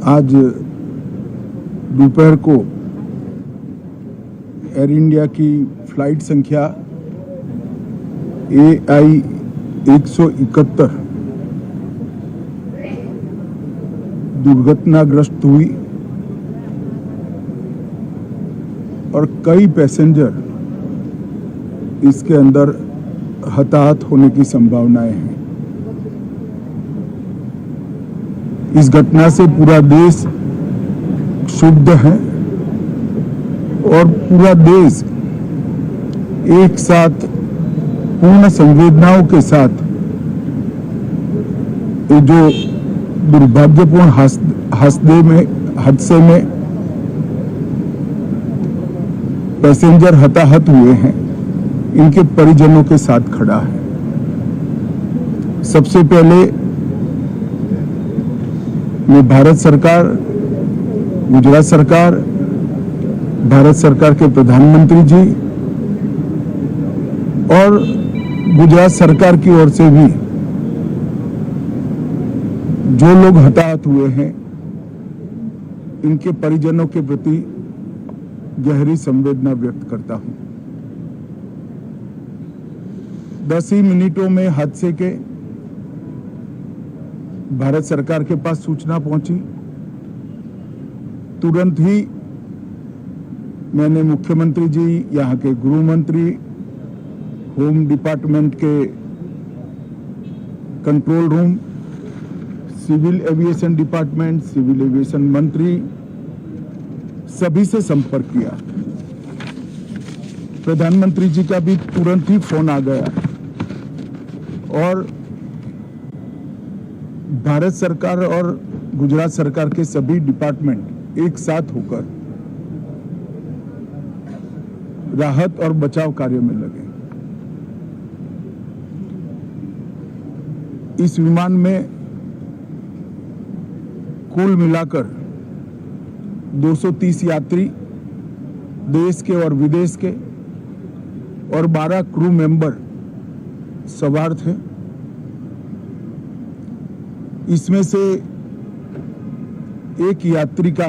आज दोपहर को एयर इंडिया की फ्लाइट संख्या AI 171 दुर्घटनाग्रस्त हुई और कई पैसेंजर इसके अंदर हताहत होने की संभावनाएं हैं। इस घटना से पूरा देश क्षुब्ध है और पूरा देश एक साथ पूर्ण संवेदनाओं के साथ ये जो दुर्भाग्यपूर्ण हादसे में पैसेंजर हताहत हुए हैं, इनके परिजनों के साथ खड़ा है। सबसे पहले मैं भारत सरकार, गुजरात सरकार, भारत सरकार के प्रधानमंत्री जी और गुजरात सरकार की ओर से भी जो लोग हताहत हुए हैं, इनके परिजनों के प्रति गहरी संवेदना व्यक्त करता हूं। 10 ही मिनटों में हादसे के भारत सरकार के पास सूचना पहुंची। तुरंत ही मैंने मुख्यमंत्री जी, यहाँ के गृह मंत्री, होम डिपार्टमेंट के control room, civil aviation department, civil aviation मंत्री, सभी से संपर्क किया। प्रधानमंत्री जी का भी तुरंत ही फोन आ गया और भारत सरकार और गुजरात सरकार के सभी डिपार्टमेंट एक साथ होकर राहत और बचाव कार्य में लगे। इस विमान में कुल मिलाकर 230 यात्री देश के और विदेश के और 12 क्रू मेंबर सवार थे। इसमें से एक यात्री का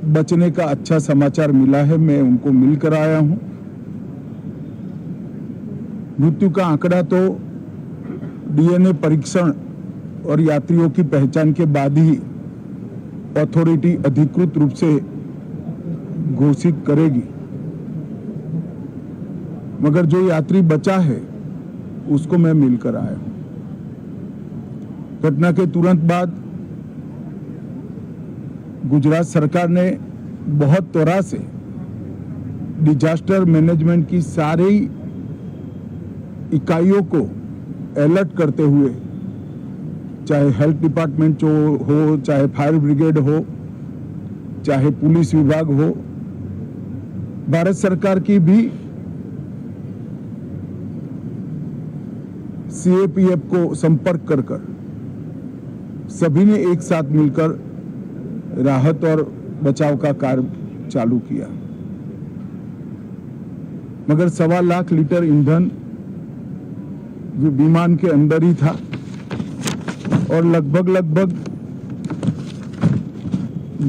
बचने का अच्छा समाचार मिला है, मैं उनको मिलकर आया हूं। मृत्यु का आंकड़ा तो DNA परीक्षण और यात्रियों की पहचान के बाद ही अथॉरिटी अधिकृत रूप से घोषित करेगी, मगर जो यात्री बचा है उसको मैं मिलकर आया हूं। घटना के तुरंत बाद गुजरात सरकार ने बहुत त्वरा से डिजास्टर मैनेजमेंट की सारी इकाइयों को अलर्ट करते हुए, चाहे हेल्थ डिपार्टमेंट हो, चाहे फायर ब्रिगेड हो, चाहे पुलिस विभाग हो, भारत सरकार की भी CAPF को संपर्क कर सभी ने एक साथ मिलकर राहत और बचाव का कार्य चालू किया। मगर 1.25 लाख लीटर ईंधन विमान के अंदर ही था और लगभग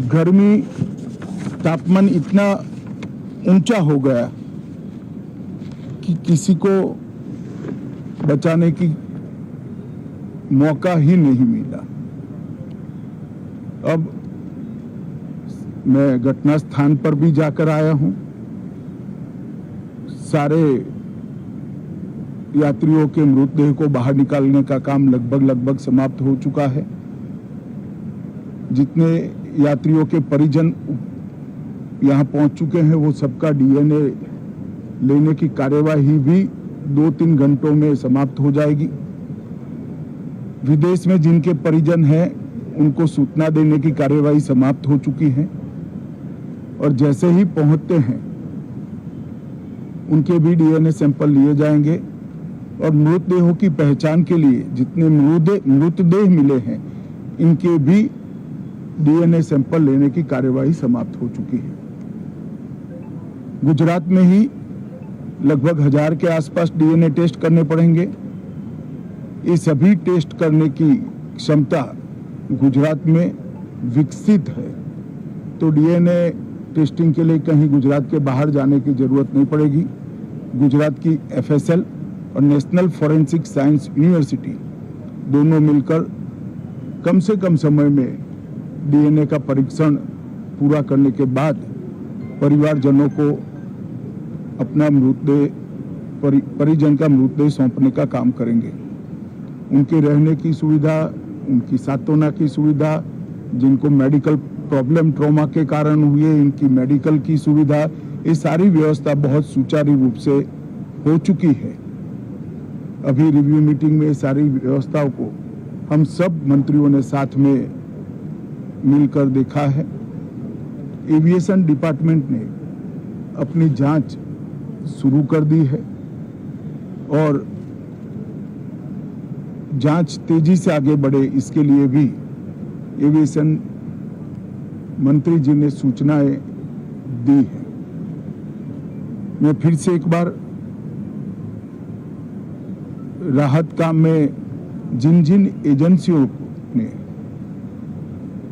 गर्मी, तापमान इतना ऊंचा हो गया कि किसी को बचाने की मौका ही नहीं मिला। अब मैं घटना स्थान पर भी जाकर आया हूं। सारे यात्रियों के मृतदेह को बाहर निकालने का काम लगभग समाप्त हो चुका है। जितने यात्रियों के परिजन यहां पहुंच चुके हैं, वो सबका DNA लेने की कार्यवाही भी 2-3 घंटों में समाप्त हो जाएगी। विदेश में जिनके परिजन हैं, उनको सूचना देने की कार्यवाही समाप्त हो चुकी है और जैसे ही पहुंचते हैं उनके भी DNA सैंपल लिए जाएंगे और मृतदेहों की पहचान के लिए जितने मृतदेह मिले हैं, इनके भी DNA सैंपल लेने की कार्यवाही समाप्त हो चुकी है। गुजरात में ही लगभग 1000 के आसपास DNA टेस्ट करने पड़ेंगे। ये सभी टेस्ट करने की क्षमता गुजरात में विकसित है तो डीएनए टेस्टिंग के लिए कहीं गुजरात के बाहर जाने की जरूरत नहीं पड़ेगी। गुजरात की एफएसएल और नेशनल फॉरेंसिक साइंस यूनिवर्सिटी दोनों मिलकर कम से कम समय में डीएनए का परीक्षण पूरा करने के बाद परिवारजनों को अपना मृतदेह परिजन का मृतदेह सौंपने का काम करेंगे। उनके रहने की सुविधा, उनकी सांत्वना की सुविधा, जिनको मेडिकल प्रॉब्लम ट्रॉमा के कारण हुए इनकी मेडिकल की सुविधा, ये सारी व्यवस्था बहुत सुचारू रूप से हो चुकी है। अभी रिव्यू मीटिंग में सारी व्यवस्थाओं को हम सब मंत्रियों ने साथ में मिलकर देखा है। एविएशन डिपार्टमेंट ने अपनी जांच शुरू कर दी है और जांच तेजी से आगे बढ़े इसके लिए भी एविएशन मंत्री जी ने सूचनाएं दी है। मैं फिर से एक बार राहत काम में जिन जिन एजेंसियों ने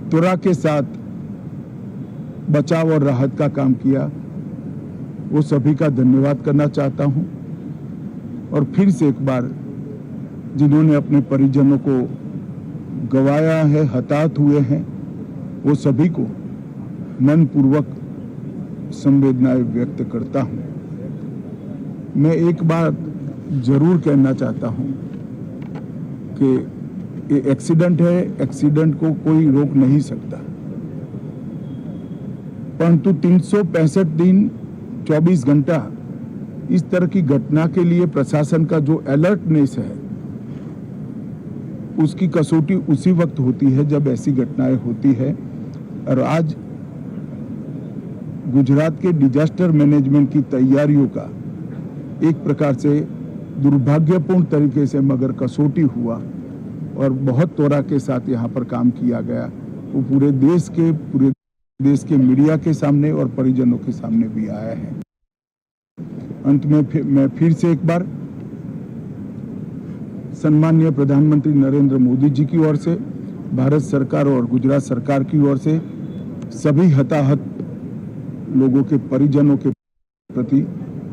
त्वरा के साथ बचाव और राहत का काम किया वो सभी का धन्यवाद करना चाहता हूं और फिर से एक बार जिन्होंने अपने परिजनों को गंवाया है, हताहत हुए हैं, वो सभी को मनपूर्वक संवेदनाएं व्यक्त करता हूं। मैं एक बात जरूर कहना चाहता हूं कि ये एक्सीडेंट है, एक्सीडेंट को कोई रोक नहीं सकता, परंतु 365 दिन 24 घंटा इस तरह की घटना के लिए प्रशासन का जो अलर्टनेस है उसकी कसौटी उसी वक्त होती है जब ऐसी घटनाएं होती है। और आज गुजरात के डिजास्टर मैनेजमेंट की तैयारियों का एक प्रकार से दुर्भाग्यपूर्ण तरीके से मगर कसौटी हुआ और बहुत त्वरा के साथ यहाँ पर काम किया गया, वो पूरे देश के मीडिया के सामने और परिजनों के सामने भी आया है। अंत में मैं फिर से एक बार सम्माननीय प्रधानमंत्री नरेंद्र मोदी जी की ओर से, भारत सरकार और गुजरात सरकार की ओर से सभी हताहत लोगों के परिजनों के प्रति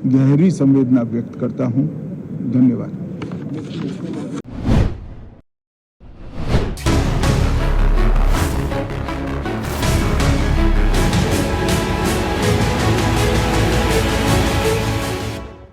गहरी संवेदना व्यक्त करता हूं। धन्यवाद।